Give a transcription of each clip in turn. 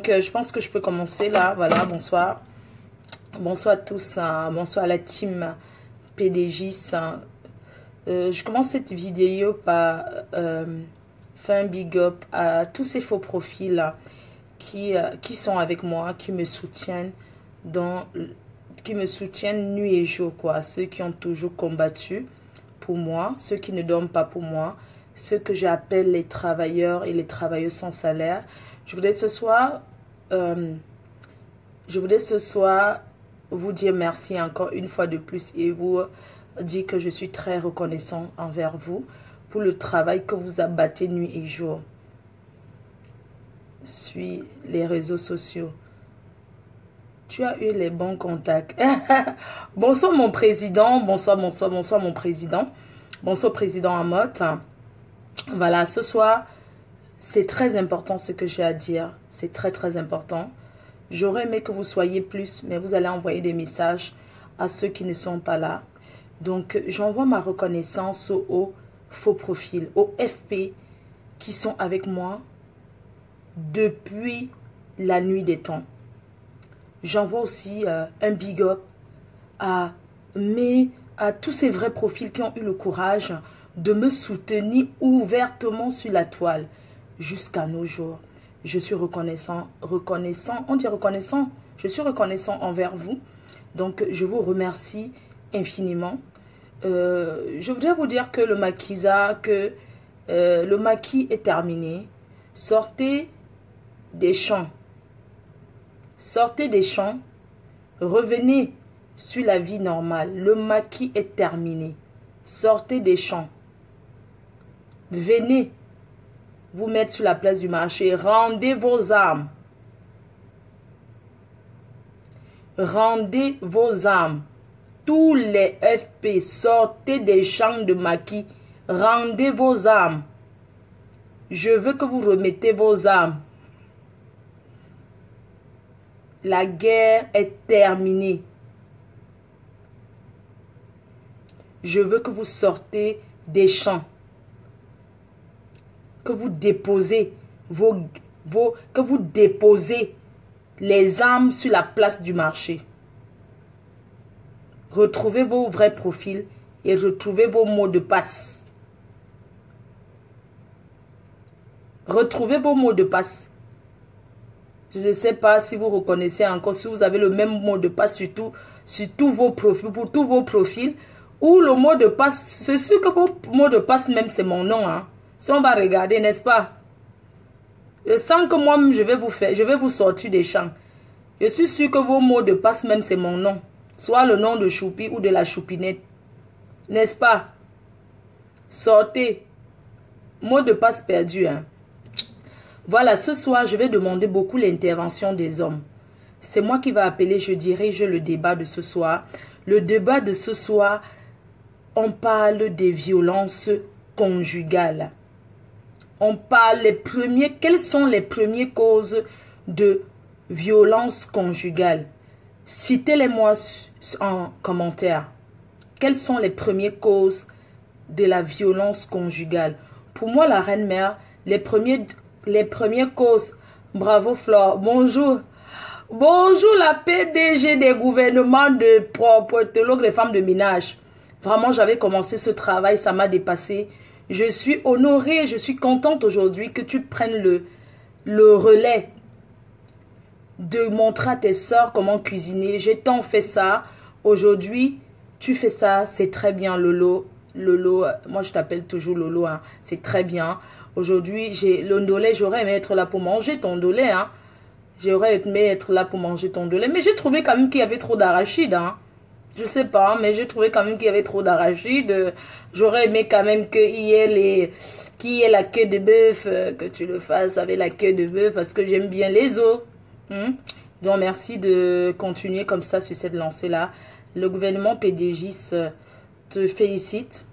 Je pense que je peux commencer là. Voilà, bonsoir. Bonsoir à tous. Bonsoir à la team PDGIS. Je commence cette vidéo par faire un big up à tous ces faux profils qui sont avec moi, qui me soutiennent nuit et jour, quoi. Ceux qui ont toujours combattu pour moi, ceux qui ne dorment pas pour moi, ceux que j'appelle les travailleurs et les travailleuses sans salaire. Je voudrais ce soir vous dire merci encore une fois de plus et vous dire que je suis très reconnaissant envers vous pour le travail que vous abattez nuit et jour sur les réseaux sociaux. Tu as eu les bons contacts. Bonsoir mon président, bonsoir mon président. Bonsoir président Amotte. Voilà, ce soir, c'est très important ce que j'ai à dire. C'est très important. J'aurais aimé que vous soyez plus, mais vous allez envoyer des messages à ceux qui ne sont pas là. Donc, j'envoie ma reconnaissance aux faux profils, aux FP qui sont avec moi depuis la nuit des temps. J'envoie aussi un big up à tous ces vrais profils qui ont eu le courage de me soutenir ouvertement sur la toile jusqu'à nos jours. Je suis reconnaissant, on dit reconnaissant, je suis reconnaissant envers vous. Donc, je vous remercie infiniment. Je voudrais vous dire que le maquis est terminé. Sortez des champs. Sortez des champs. Revenez sur la vie normale. Le maquis est terminé. Sortez des champs. Venez vous mettre sur la place du marché. Rendez vos âmes. Rendez vos âmes. Tous les FP, sortez des champs de maquis. Rendez vos âmes. Je veux que vous remettez vos âmes. La guerre est terminée. Je veux que vous sortez des champs. Que vous déposez les armes sur la place du marché. Retrouvez vos vrais profils et retrouvez vos mots de passe. Retrouvez vos mots de passe. Je ne sais pas si vous reconnaissez encore, si vous avez le même mot de passe sur tous vos profils, pour tous vos profils, ou le mot de passe, c'est sûr que vos mots de passe même c'est mon nom, hein. Si on va regarder, n'est-ce pas? Je sens que moi, je vais vous sortir des champs. Je suis sûr que vos mots de passe même, c'est mon nom. Soit le nom de Choupi ou de la Choupinette. N'est-ce pas? Sortez. Mot de passe perdu, hein. Voilà, ce soir, je vais demander beaucoup l'intervention des hommes. C'est moi qui vais appeler, je dirige le débat de ce soir. Le débat de ce soir, on parle des violences conjugales. On parle quelles sont les premières causes de violence conjugale? Citez-les-moi en commentaire. Quelles sont les premières causes de la violence conjugale? Pour moi, la reine-mère, les premières causes. Bravo Flore, bonjour. Bonjour la PDG des gouvernements de propriétologues des femmes de ménage. Vraiment, j'avais commencé ce travail, ça m'a dépassé. Je suis honorée, je suis contente aujourd'hui que tu prennes le relais de montrer à tes soeurs comment cuisiner. J'ai tant fait ça. Aujourd'hui, tu fais ça, c'est très bien Lolo. Lolo, moi je t'appelle toujours Lolo, hein. C'est très bien. Aujourd'hui, j'ai le ndolé, j'aurais aimé être là pour manger ton ndolé, hein. J'aurais aimé être là pour manger ton ndolé. Mais j'ai trouvé quand même qu'il y avait trop d'arachide, hein. Je sais pas, mais j'ai trouvé quand même qu'il y avait trop d'arachide. J'aurais aimé quand même qu'il y ait la queue de bœuf, que tu le fasses avec la queue de bœuf, parce que j'aime bien les os. Donc, merci de continuer comme ça sur cette lancée-là. Le gouvernement PDGIS te félicite.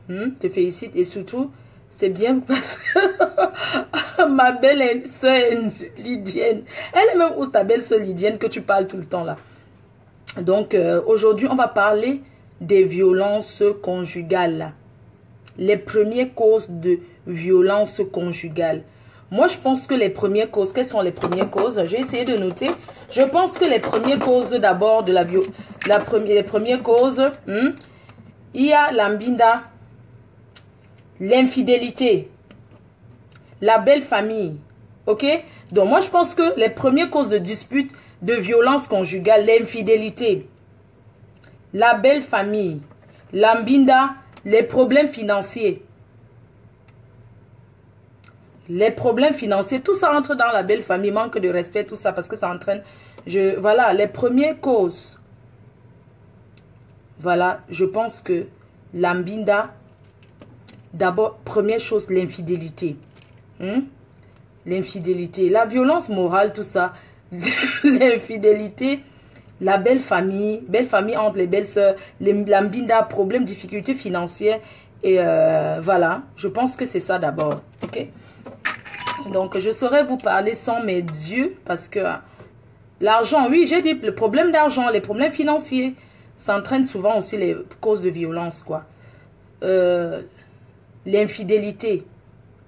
Te félicite. Et surtout, c'est bien parce que ma belle soeur Lydienne, elle est même où ta belle soeur Lydienne que tu parles tout le temps là. Donc, aujourd'hui, on va parler des violences conjugales. Les premières causes de violence conjugale. Moi, je pense que les premières causes, quelles sont les premières causes? J'ai essayé de noter. Je pense que les premières causes d'abord de la violence, les premières causes, il y a l'ambinda, l'infidélité, la belle famille. Ok? Donc, moi, je pense que les premières causes de dispute, de violence conjugale, l'infidélité, la belle famille, l'ambinda, les problèmes financiers. Les problèmes financiers, tout ça entre dans la belle famille, manque de respect, tout ça, parce que ça entraîne... Voilà, les premières causes. Voilà, je pense que l'ambinda, d'abord, première chose, l'infidélité. L'infidélité, la violence morale, tout ça. L'infidélité, la belle famille entre les belles sœurs, l'ambinda, problème, difficultés financières. Et voilà, je pense que c'est ça d'abord. Ok? Donc, je saurais vous parler sans mes yeux parce que l'argent, oui, j'ai dit, le problème d'argent, les problèmes financiers, ça entraîne souvent aussi les causes de violence, quoi. L'infidélité.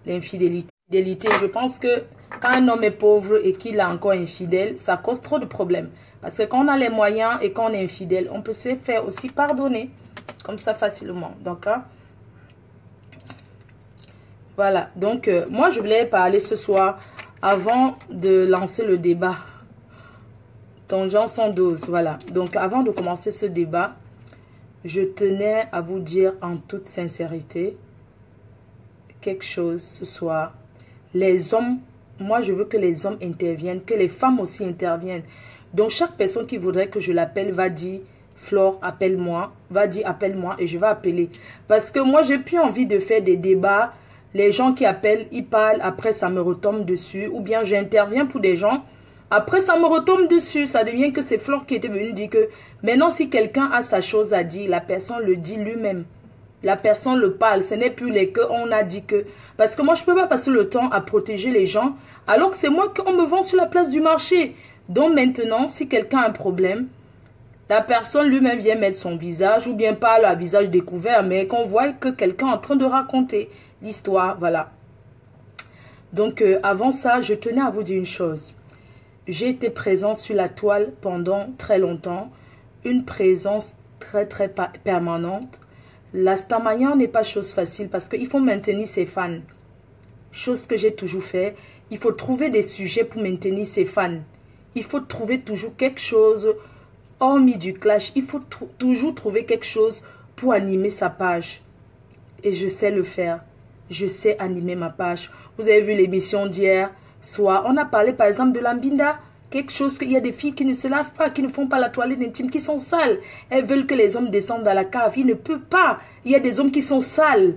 L'infidélité, je pense que quand un homme est pauvre et qu'il est encore infidèle, ça cause trop de problèmes. Parce que quand on a les moyens et qu'on est infidèle, on peut se faire aussi pardonner comme ça facilement. Donc, hein, voilà, donc moi je voulais parler ce soir avant de lancer le débat. Tangent 112, voilà. Donc avant de commencer ce débat, je tenais à vous dire en toute sincérité quelque chose ce soir. Les hommes, moi je veux que les hommes interviennent, que les femmes aussi interviennent. Donc chaque personne qui voudrait que je l'appelle va dire Flore, appelle-moi, va dire appelle-moi et je vais appeler. Parce que moi j'ai plus envie de faire des débats. Les gens qui appellent, ils parlent, après ça me retombe dessus. Ou bien j'interviens pour des gens, après ça me retombe dessus. Ça devient que c'est Flore qui était venue dire que maintenant si quelqu'un a sa chose à dire, la personne le dit lui-même. La personne le parle, ce n'est plus les que on a dit que. Parce que moi je ne peux pas passer le temps à protéger les gens alors que c'est moi qu'on me vend sur la place du marché. Donc maintenant, si quelqu'un a un problème, la personne lui-même vient mettre son visage ou bien parle à visage découvert, mais qu'on voit que quelqu'un est en train de raconter l'histoire, voilà. Donc, avant ça, je tenais à vous dire une chose. J'ai été présente sur la toile pendant très longtemps. Une présence très permanente. La Starmania n'est pas chose facile parce qu'il faut maintenir ses fans. Chose que j'ai toujours fait. Il faut trouver des sujets pour maintenir ses fans. Il faut trouver toujours quelque chose, hormis du clash. Il faut toujours trouver quelque chose pour animer sa page. Et je sais le faire. Je sais animer ma page. Vous avez vu l'émission d'hier soir. On a parlé par exemple de l'ambinda. Quelque chose qu'il y a des filles qui ne se lavent pas, qui ne font pas la toilette intime, qui sont sales. Elles veulent que les hommes descendent dans la cave. Ils ne peuvent pas. Il y a des hommes qui sont sales,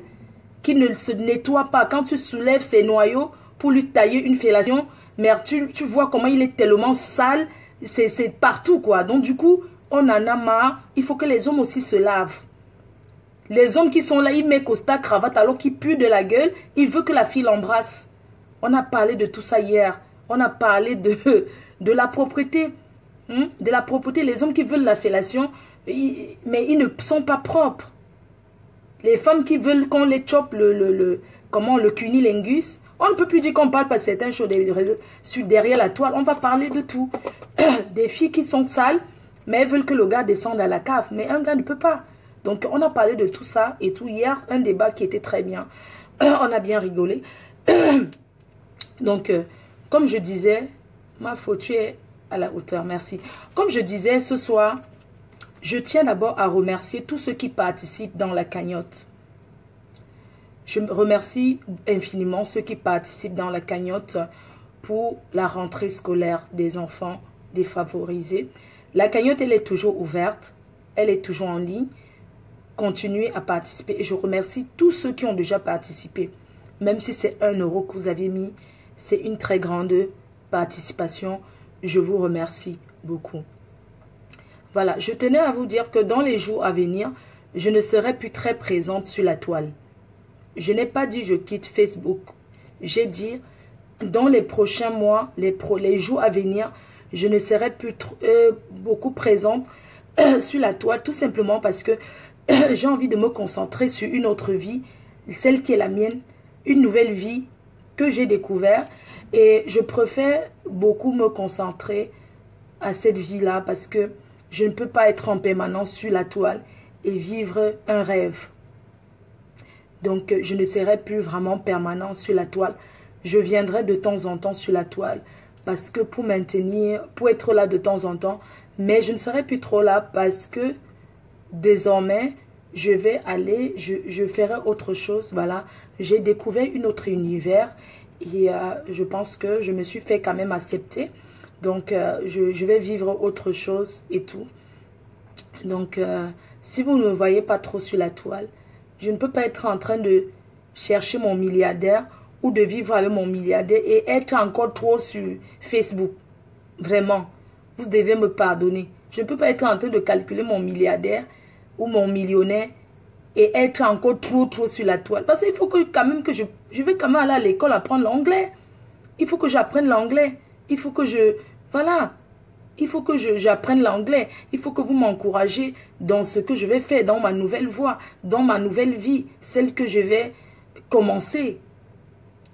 qui ne se nettoient pas. Quand tu soulèves ces noyaux pour lui tailler une fellation, mais tu vois comment il est tellement sale. C'est partout quoi. Donc du coup, on en a marre. Il faut que les hommes aussi se lavent. Les hommes qui sont là, ils mettent costard, cravate alors qu'ils puent de la gueule. Ils veulent que la fille l'embrasse. On a parlé de tout ça hier. On a parlé de la propreté. De la propreté. Les hommes qui veulent la fellation, mais ils ne sont pas propres. Les femmes qui veulent qu'on les chope le cunilingus. On ne peut plus dire qu'on parle pas de certaines choses derrière la toile. On va parler de tout. Des filles qui sont sales, mais elles veulent que le gars descende à la cave. Mais un gars ne peut pas. Donc, on a parlé de tout ça et tout. Hier, un débat qui était très bien. On a bien rigolé. Donc, comme je disais, ma faute, tu es à la hauteur. Merci. Comme je disais, ce soir, je tiens d'abord à remercier tous ceux qui participent dans la cagnotte. Je remercie infiniment ceux qui participent dans la cagnotte pour la rentrée scolaire des enfants défavorisés. La cagnotte, elle est toujours ouverte. Elle est toujours en ligne. Continuez à participer. Et je remercie tous ceux qui ont déjà participé. Même si c'est 1 € que vous avez mis, c'est une très grande participation. Je vous remercie beaucoup. Voilà, je tenais à vous dire que dans les jours à venir, je ne serai plus très présente sur la toile. Je n'ai pas dit je quitte Facebook. J'ai dit dans les prochains mois, les jours à venir, je ne serai plus beaucoup présente sur la toile. Tout simplement parce que j'ai envie de me concentrer sur une autre vie, celle qui est la mienne, une nouvelle vie que j'ai découverte. Et je préfère beaucoup me concentrer à cette vie-là parce que je ne peux pas être en permanence sur la toile et vivre un rêve. Donc, je ne serai plus vraiment permanent sur la toile. Je viendrai de temps en temps sur la toile parce que pour être là de temps en temps, mais je ne serai plus trop là parce que désormais, je vais aller, je ferai autre chose. Voilà, j'ai découvert un autre univers et je pense que je me suis fait quand même accepter. Donc, je vais vivre autre chose et tout. Donc, si vous ne me voyez pas trop sur la toile, je ne peux pas être en train de chercher mon milliardaire ou de vivre avec mon milliardaire et être encore trop sur Facebook. Vraiment, vous devez me pardonner. Je ne peux pas être en train de calculer mon milliardaire ou mon millionnaire et être encore trop sur la toile. Parce qu'il faut que, quand même que je vais quand même aller à l'école apprendre l'anglais. Il faut que j'apprenne l'anglais. Il faut que voilà. Il faut que j'apprenne l'anglais. Il faut que vous m'encouragez dans ce que je vais faire, dans ma nouvelle voie, dans ma nouvelle vie, celle que je vais commencer.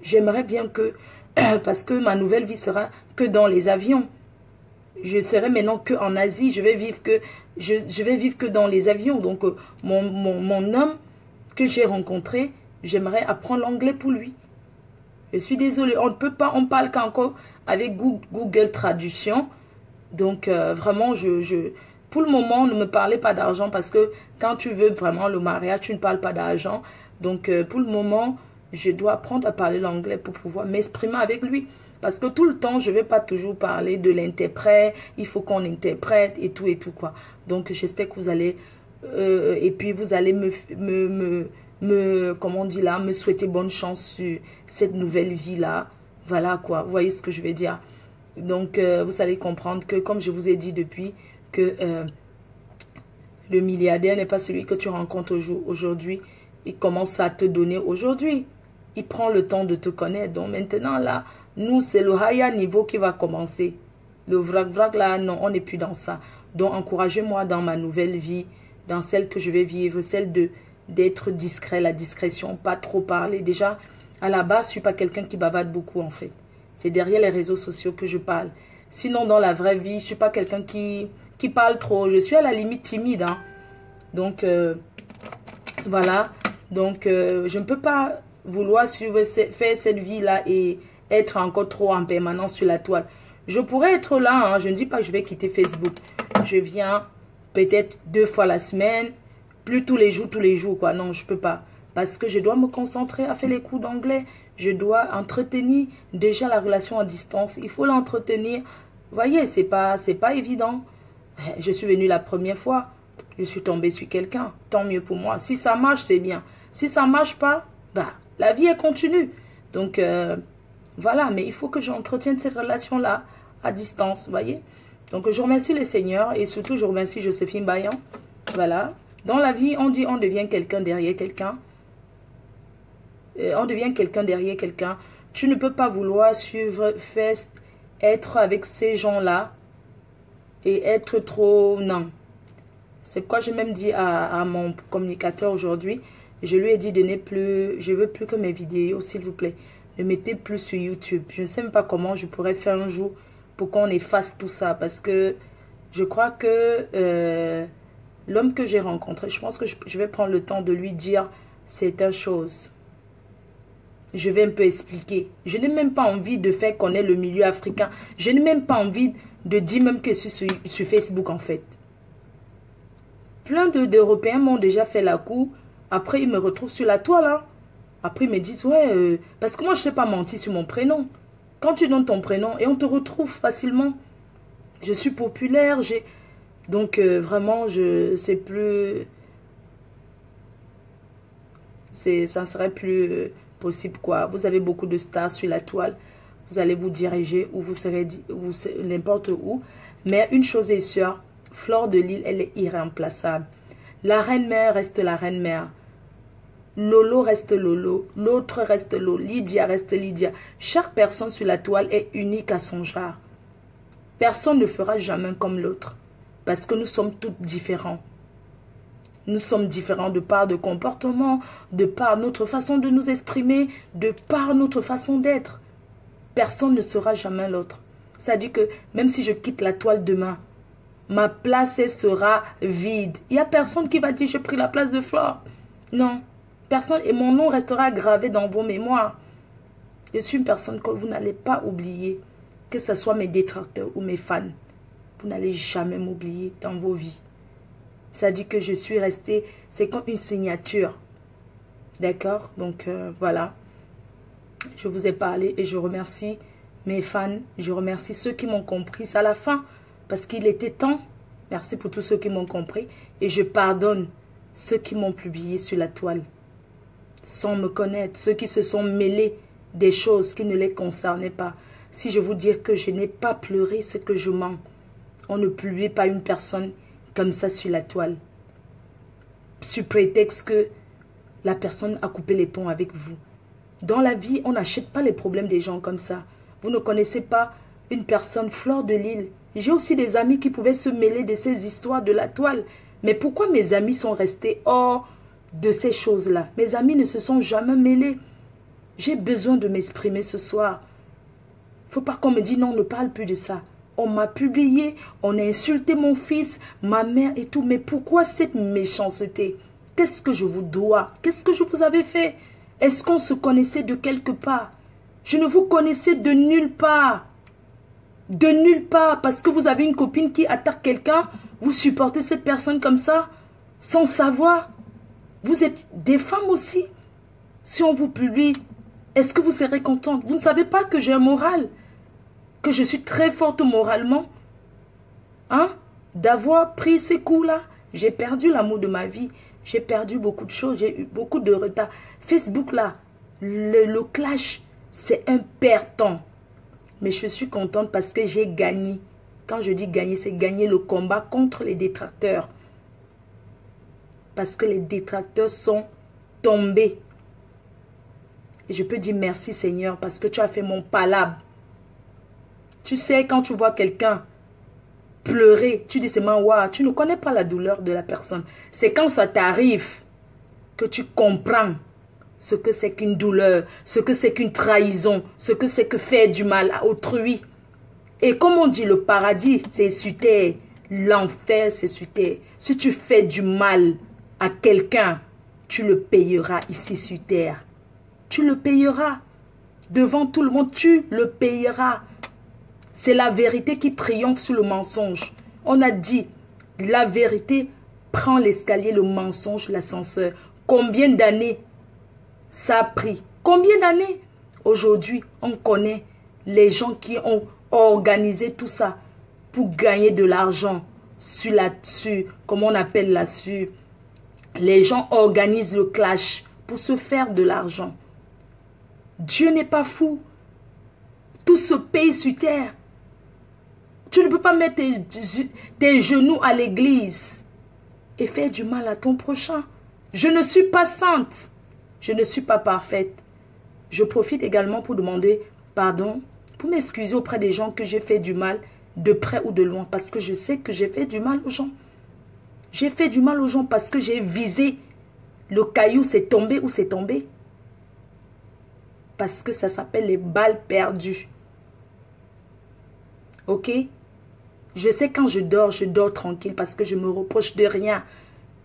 J'aimerais bien que, parce que ma nouvelle vie sera que dans les avions. Je serai maintenant que en Asie. Je vais vivre que dans les avions. Donc, mon homme que j'ai rencontré, j'aimerais apprendre l'anglais pour lui. Je suis désolée, on ne peut pas, on parle qu'encore avec Google Traduction. Donc, vraiment, pour le moment, ne me parlez pas d'argent parce que quand tu veux vraiment le mariage, tu ne parles pas d'argent. Donc, pour le moment, je dois apprendre à parler l'anglais pour pouvoir m'exprimer avec lui. Parce que tout le temps, je ne vais pas toujours parler de l'interprète. Il faut qu'on interprète et tout, quoi. Donc, j'espère que vous allez... et puis, vous allez comment on dit là, me souhaiter bonne chance sur cette nouvelle vie-là. Voilà, quoi. Vous voyez ce que je veux dire? Donc, vous allez comprendre que, comme je vous ai dit depuis, que le milliardaire n'est pas celui que tu rencontres aujourd'hui. Il commence à te donner aujourd'hui. Il prend le temps de te connaître. Donc, maintenant, là, nous, c'est le higher niveau qui va commencer. Le vrac, là, non, on n'est plus dans ça. Donc, encouragez-moi dans ma nouvelle vie, dans celle que je vais vivre, celle d'être discret, la discrétion, pas trop parler. Déjà, à la base, je ne suis pas quelqu'un qui bavarde beaucoup, en fait. C'est derrière les réseaux sociaux que je parle. Sinon, dans la vraie vie, je ne suis pas quelqu'un qui parle trop. Je suis à la limite timide. Hein. Donc, voilà. Donc, je ne peux pas vouloir faire cette vie-là et être encore trop en permanence sur la toile. Je pourrais être là. Hein. Je ne dis pas que je vais quitter Facebook. Je viens peut-être 2 fois la semaine. Plus tous les jours, quoi. Non, je ne peux pas. Parce que je dois me concentrer à faire les cours d'anglais. Je dois entretenir déjà la relation à distance. Il faut l'entretenir. Vous voyez, c'est pas évident. Je suis venue la première fois. Je suis tombée sur quelqu'un. Tant mieux pour moi. Si ça marche, c'est bien. Si ça ne marche pas, bah, la vie est continue. Donc, voilà. Mais il faut que j'entretienne cette relation-là à distance. Vous voyez. Donc, je remercie le Seigneur. Et surtout, je remercie Joséphine Bayan. Voilà. Dans la vie, on dit on devient quelqu'un derrière quelqu'un. On devient quelqu'un derrière quelqu'un. Tu ne peux pas vouloir être avec ces gens-là et être trop... Non. C'est pourquoi j'ai même dit à mon communicateur aujourd'hui, je lui ai dit de ne plus... Je ne veux plus que mes vidéos, s'il vous plaît, ne mettez plus sur YouTube. Je ne sais même pas comment je pourrais faire un jour pour qu'on efface tout ça. Parce que je crois que l'homme que j'ai rencontré, je pense que je vais prendre le temps de lui dire certaines choses. Je vais un peu expliquer. Je n'ai même pas envie de faire connaître le milieu africain. Je n'ai même pas envie de dire même que je suis sur Facebook en fait. Plein d'Européens m'ont déjà fait la cour. Après, ils me retrouvent sur la toile. Hein. Après, ils me disent, ouais, parce que moi, je ne sais pas mentir sur mon prénom. Quand tu donnes ton prénom et on te retrouve facilement. Je suis populaire. Donc, vraiment, c'est plus... Ça ne serait plus... possible quoi. Vous avez beaucoup de stars sur la toile. Vous allez vous diriger où vous serez n'importe où. Mais une chose est sûre, Fleur de Lys, elle est irremplaçable. La reine-mère reste la reine-mère. Lolo reste Lolo. L'autre reste Lolo. Lydia reste Lydia. Chaque personne sur la toile est unique à son genre. Personne ne fera jamais comme l'autre. Parce que nous sommes toutes différents. Nous sommes différents de par de comportement, de par notre façon de nous exprimer, de par notre façon d'être. personne ne sera jamais l'autre. C'est-à-dire que même si je quitte la toile demain, ma place elle sera vide. Il n'y a personne qui va dire j'ai pris la place de Flore. Non, personne. Et mon nom restera gravé dans vos mémoires. Je suis une personne que vous n'allez pas oublier, que ce soit mes détracteurs ou mes fans. Vous n'allez jamais m'oublier dans vos vies. C'est-à-dire que je suis restée, c'est comme une signature. D'accord? Donc voilà. Je vous ai parlé et je remercie mes fans. Je remercie ceux qui m'ont compris. C'est à la fin parce qu'il était temps. Merci pour tous ceux qui m'ont compris. Et je pardonne ceux qui m'ont publié sur la toile. Sans me connaître. Ceux qui se sont mêlés des choses qui ne les concernaient pas. Si je vous dis que je n'ai pas pleuré, c'est que je mens. On ne publie pas une personne comme ça sur la toile. Sous prétexte que la personne a coupé les ponts avec vous. Dans la vie, on n'achète pas les problèmes des gens comme ça. Vous ne connaissez pas une personne, Flore de Lille. J'ai aussi des amis qui pouvaient se mêler de ces histoires de la toile. Mais pourquoi mes amis sont restés hors de ces choses-là? Mes amis ne se sont jamais mêlés. J'ai besoin de m'exprimer ce soir. Il ne faut pas qu'on me dise non, ne parle plus de ça. On m'a publié, on a insulté mon fils, ma mère et tout. Mais pourquoi cette méchanceté? Qu'est-ce que je vous dois? Qu'est-ce que je vous avais fait? Est-ce qu'on se connaissait de quelque part? Je ne vous connaissais de nulle part. De nulle part. Parce que vous avez une copine qui attaque quelqu'un, vous supportez cette personne comme ça, sans savoir. Vous êtes des femmes aussi. Si on vous publie, est-ce que vous serez contente? Vous ne savez pas que j'ai un moral, que je suis très forte moralement, hein? D'avoir pris ces coups-là. J'ai perdu l'amour de ma vie. J'ai perdu beaucoup de choses. J'ai eu beaucoup de retard. Facebook, là, le clash, c'est un perdant. Mais je suis contente parce que j'ai gagné. Quand je dis gagner, c'est gagner le combat contre les détracteurs. Parce que les détracteurs sont tombés. Et je peux dire merci Seigneur parce que tu as fait mon palabre. Tu sais, quand tu vois quelqu'un pleurer, tu dis seulement, waouh, tu ne connais pas la douleur de la personne. C'est quand ça t'arrive que tu comprends ce que c'est qu'une douleur, ce que c'est qu'une trahison, ce que c'est que faire du mal à autrui. Et comme on dit, le paradis, c'est sur terre. L'enfer, c'est sur terre. Si tu fais du mal à quelqu'un, tu le payeras ici sur terre. Tu le payeras. Devant tout le monde, tu le payeras. C'est la vérité qui triomphe sur le mensonge. On a dit, la vérité prend l'escalier, le mensonge, l'ascenseur. Combien d'années ça a pris? Combien d'années? Aujourd'hui, on connaît les gens qui ont organisé tout ça pour gagner de l'argent sur comment on appelle là-dessus. Les gens organisent le clash pour se faire de l'argent. Dieu n'est pas fou. Tout se paye sur terre. Tu ne peux pas mettre tes genoux à l'église et faire du mal à ton prochain. Je ne suis pas sainte. Je ne suis pas parfaite. Je profite également pour demander pardon, pour m'excuser auprès des gens que j'ai fait du mal de près ou de loin. Parce que je sais que j'ai fait du mal aux gens. J'ai fait du mal aux gens parce que j'ai visé le caillou, c'est tombé ou c'est tombé. Parce que ça s'appelle les balles perdues. Ok? Je sais quand je dors tranquille parce que je me reproche de rien.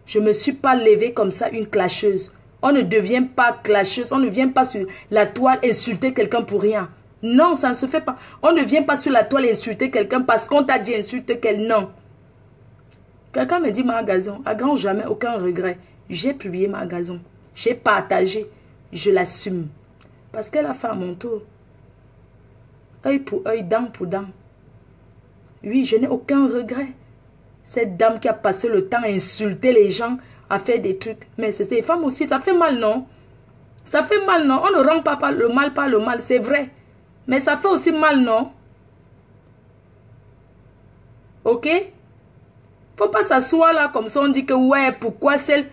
Je ne me suis pas levée comme ça une clasheuse. On ne devient pas clasheuse. On ne vient pas sur la toile insulter quelqu'un pour rien. Non, ça ne se fait pas. On ne vient pas sur la toile insulter quelqu'un parce qu'on t'a dit insulter quelqu'un. Non. Quelqu'un me dit ma gazon. À grand jamais, aucun regret. J'ai publié ma gazon. J'ai partagé. Je l'assume. Parce qu'elle a fait à mon tour. Œil pour œil, dent pour dent. Oui, je n'ai aucun regret. Cette dame qui a passé le temps à insulter les gens, à faire des trucs. Mais c'est des femmes aussi, ça fait mal, non? Ça fait mal, non? On ne rend pas le mal par le mal, c'est vrai. Mais ça fait aussi mal, non? Ok? Faut pas s'asseoir là comme ça, on dit que ouais, pourquoi celle...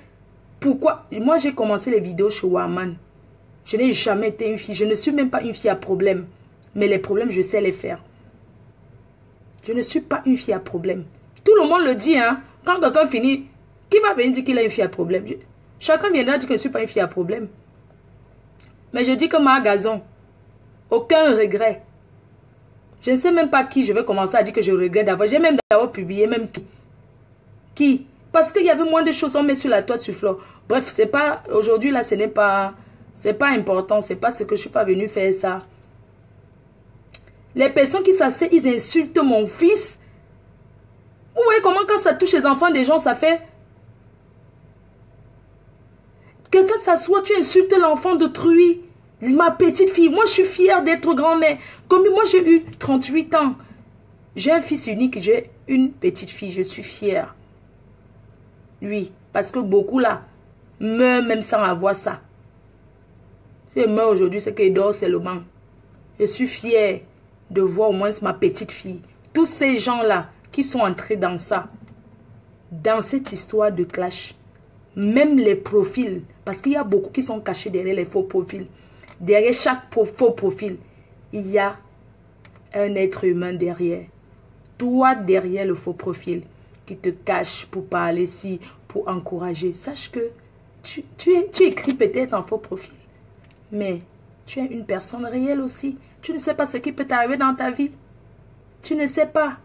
Pourquoi? Moi, j'ai commencé les vidéos chez Waman. Je n'ai jamais été une fille. Je ne suis même pas une fille à problème. Mais les problèmes, je sais les faire. Je ne suis pas une fille à problème. Tout le monde le dit, hein. Quand quelqu'un finit, qui va venir dire qu'il a une fille à problème? Chacun viendra dire que je ne suis pas une fille à problème. Mais je dis que ma gazon, aucun regret. Je ne sais même pas qui je vais commencer à dire que je regrette d'avoir. J'ai même d'avoir publié, même qui. Qui? Parce qu'il y avait moins de choses, on met sur la toile sur flore. Bref, c'est pas, aujourd'hui là, ce n'est pas, c'est pas important, c'est pas ce que je suis pas venue faire ça. Les personnes qui s'asseyent, ils insultent mon fils. Vous voyez comment quand ça touche les enfants des gens, ça fait... Quelqu'un s'assoit, tu insultes l'enfant d'autrui. Ma petite fille, moi je suis fière d'être grand-mère. Comme moi j'ai eu 38 ans. J'ai un fils unique, j'ai une petite fille, je suis fière. Oui, parce que beaucoup là meurent même sans avoir ça. Si elle meurt aujourd'hui, c'est qu'elle dort seulement. Je suis fière de voir au moins ma petite fille. Tous ces gens-là qui sont entrés dans ça, dans cette histoire de clash, même les profils, parce qu'il y a beaucoup qui sont cachés derrière les faux profils. Derrière chaque faux profil, il y a un être humain derrière. Toi derrière le faux profil qui te cache pour parler ici, pour encourager. Sache que tu écris peut-être en faux profil, mais tu es une personne réelle aussi. Tu ne sais pas ce qui peut t'arriver dans ta vie. Tu ne sais pas.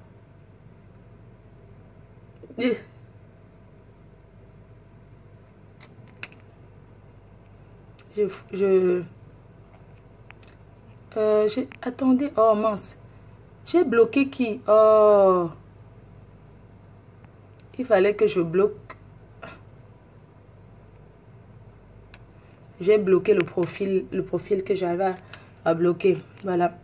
Attendez, oh mince. J'ai bloqué qui? Oh. Il fallait que je bloque. J'ai bloqué le profil que j'avais à bloquer. Voilà.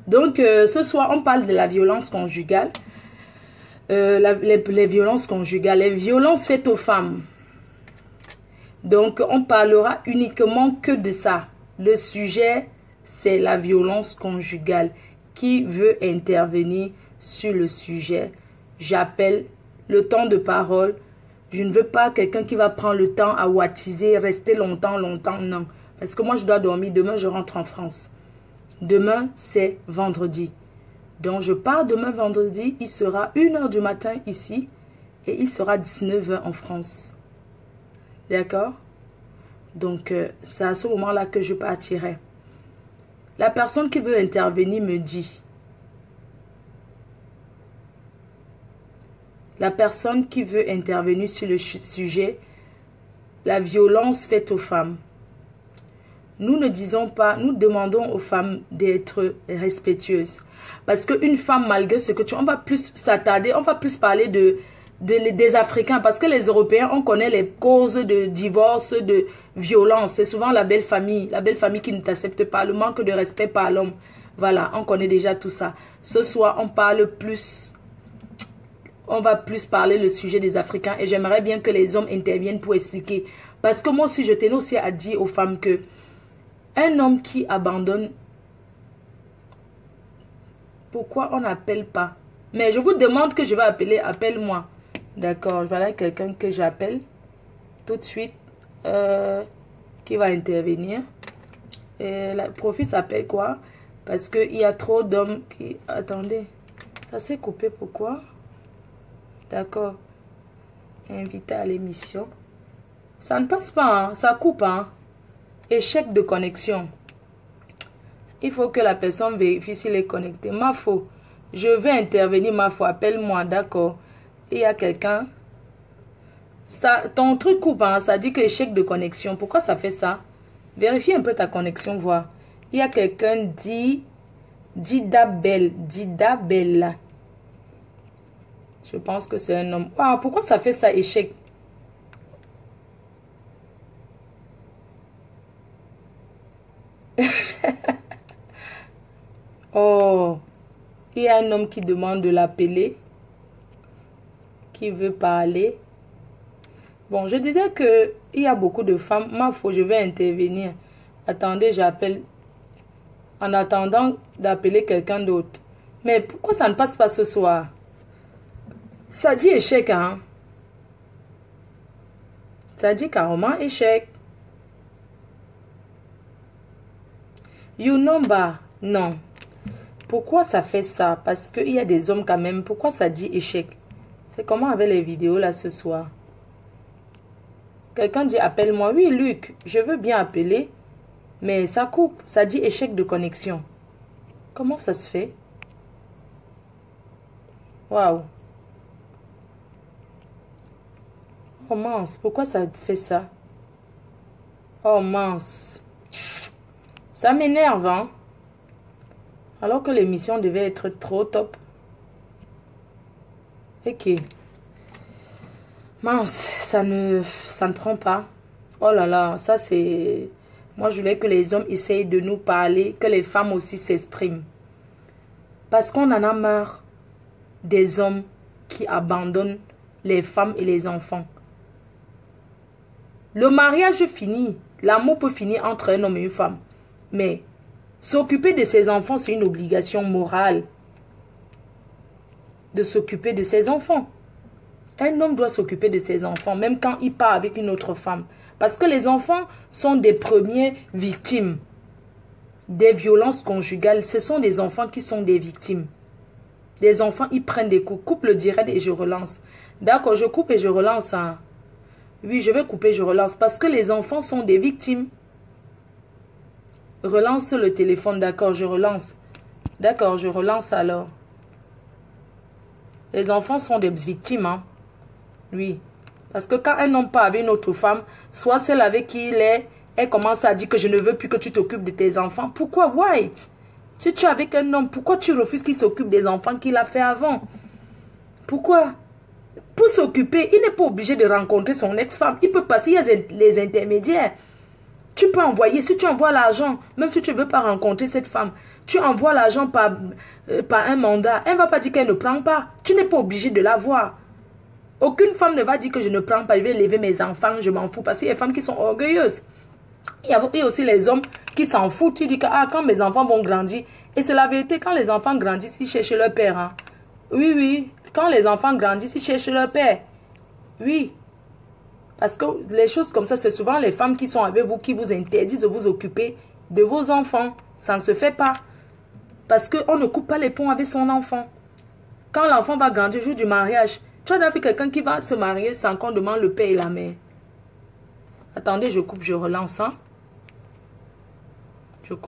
Donc, ce soir, on parle de la violence conjugale. Les violences conjugales, les violences faites aux femmes. Donc, on parlera uniquement que de ça. Le sujet, c'est la violence conjugale. Qui veut intervenir sur le sujet? J'appelle le temps de parole. Je ne veux pas quelqu'un qui va prendre le temps à wattiser, rester longtemps, non. Parce que moi, je dois dormir. Demain, je rentre en France. Demain, c'est vendredi. Donc, je pars demain vendredi. Il sera 1 h du matin ici et il sera 19 h en France. D'accord? Donc, c'est à ce moment-là que je partirai. La personne qui veut intervenir me dit. La personne qui veut intervenir sur le sujet, la violence faite aux femmes. Nous ne disons pas, nous demandons aux femmes d'être respectueuses. Parce qu'une femme, malgré ce que on va plus s'attarder, on va plus parler des Africains. Parce que les Européens, on connaît les causes de divorce, de violence. C'est souvent la belle famille qui ne t'accepte pas, le manque de respect par l'homme. Voilà, on connaît déjà tout ça. Ce soir, on va plus parler le sujet des Africains. Et j'aimerais bien que les hommes interviennent pour expliquer. Parce que moi aussi, je tenais aussi à dire aux femmes que un homme qui abandonne, pourquoi on n'appelle pas? Mais je vous demande que je vais appeler, appelle-moi. D'accord, voilà quelqu'un que j'appelle tout de suite qui va intervenir. Et le profil s'appelle quoi? Parce qu'il y a trop d'hommes qui... Attendez, ça s'est coupé, pourquoi? D'accord. Invité à l'émission. Ça ne passe pas, hein? Ça coupe, hein? Échec de connexion. Il faut que la personne vérifie s'il est connecté. Mafo, je vais intervenir, Mafo, appelle-moi, d'accord. Il y a quelqu'un. Ton truc coupe, hein? Ça dit que échec de connexion. Pourquoi ça fait ça? Vérifie un peu ta connexion, voir. Il y a quelqu'un Dida Bella. Je pense que c'est un homme. Ah, pourquoi ça fait ça, échec? Oh, il y a un homme qui demande de l'appeler, qui veut parler. Bon, je disais que il y a beaucoup de femmes. Je vais intervenir. Attendez, j'appelle. En attendant d'appeler quelqu'un d'autre. Mais pourquoi ça ne passe pas ce soir? Ça dit échec, hein? Ça dit carrément échec. You number, non. Pourquoi ça fait ça? Parce qu'il y a des hommes quand même. Pourquoi ça dit échec? C'est comment avec les vidéos là ce soir? Quelqu'un dit appelle-moi. Oui, Luc, je veux bien appeler. Mais ça coupe. Ça dit échec de connexion. Comment ça se fait? Waouh. Oh mince, pourquoi ça fait ça? Oh mince. Ça m'énerve, hein? Alors que l'émission devait être trop top. Ok. Mince, ça ne prend pas. Oh là là, ça c'est... Moi, je voulais que les hommes essayent de nous parler, que les femmes aussi s'expriment. Parce qu'on en a marre des hommes qui abandonnent les femmes et les enfants. Le mariage finit. L'amour peut finir entre un homme et une femme. Mais s'occuper de ses enfants, c'est une obligation morale. De s'occuper de ses enfants. Un homme doit s'occuper de ses enfants, même quand il part avec une autre femme. Parce que les enfants sont des premières victimes des violences conjugales. Ce sont des enfants qui sont des victimes. Des enfants, ils prennent des coups. Coupe le direct et je relance. D'accord, je coupe et je relance. Hein. Oui, je vais couper, je relance. Parce que les enfants sont des victimes. Relance le téléphone, d'accord, je relance. D'accord, je relance alors. Les enfants sont des victimes, hein. Oui. Parce que quand un homme part avec une autre femme, soit celle avec qui il est, elle commence à dire que je ne veux plus que tu t'occupes de tes enfants. Pourquoi, White? Si tu es avec un homme, pourquoi tu refuses qu'il s'occupe des enfants qu'il a fait avant? Pourquoi? Pour s'occuper, il n'est pas obligé de rencontrer son ex-femme. Il peut passer les intermédiaires. Tu peux envoyer, si tu envoies l'argent, même si tu ne veux pas rencontrer cette femme, tu envoies l'argent par un mandat. Elle ne va pas dire qu'elle ne prend pas. Tu n'es pas obligé de l'avoir. Aucune femme ne va dire que je ne prends pas, je vais élever mes enfants, je m'en fous. Parce qu'il y a des femmes qui sont orgueilleuses. Il y a aussi les hommes qui s'en foutent. Ils disent que quand mes enfants vont grandir. Et c'est la vérité, quand les enfants grandissent, ils cherchent leur père. Hein. Oui, oui. Quand les enfants grandissent, ils cherchent leur père. Oui. Parce que les choses comme ça, c'est souvent les femmes qui sont avec vous, qui vous interdisent de vous occuper de vos enfants. Ça ne se fait pas. Parce qu'on ne coupe pas les ponts avec son enfant. Quand l'enfant va grandir, le jour du mariage, tu as vu quelqu'un qui va se marier sans qu'on demande le père et la mère. Attendez, je coupe, je relance. Hein.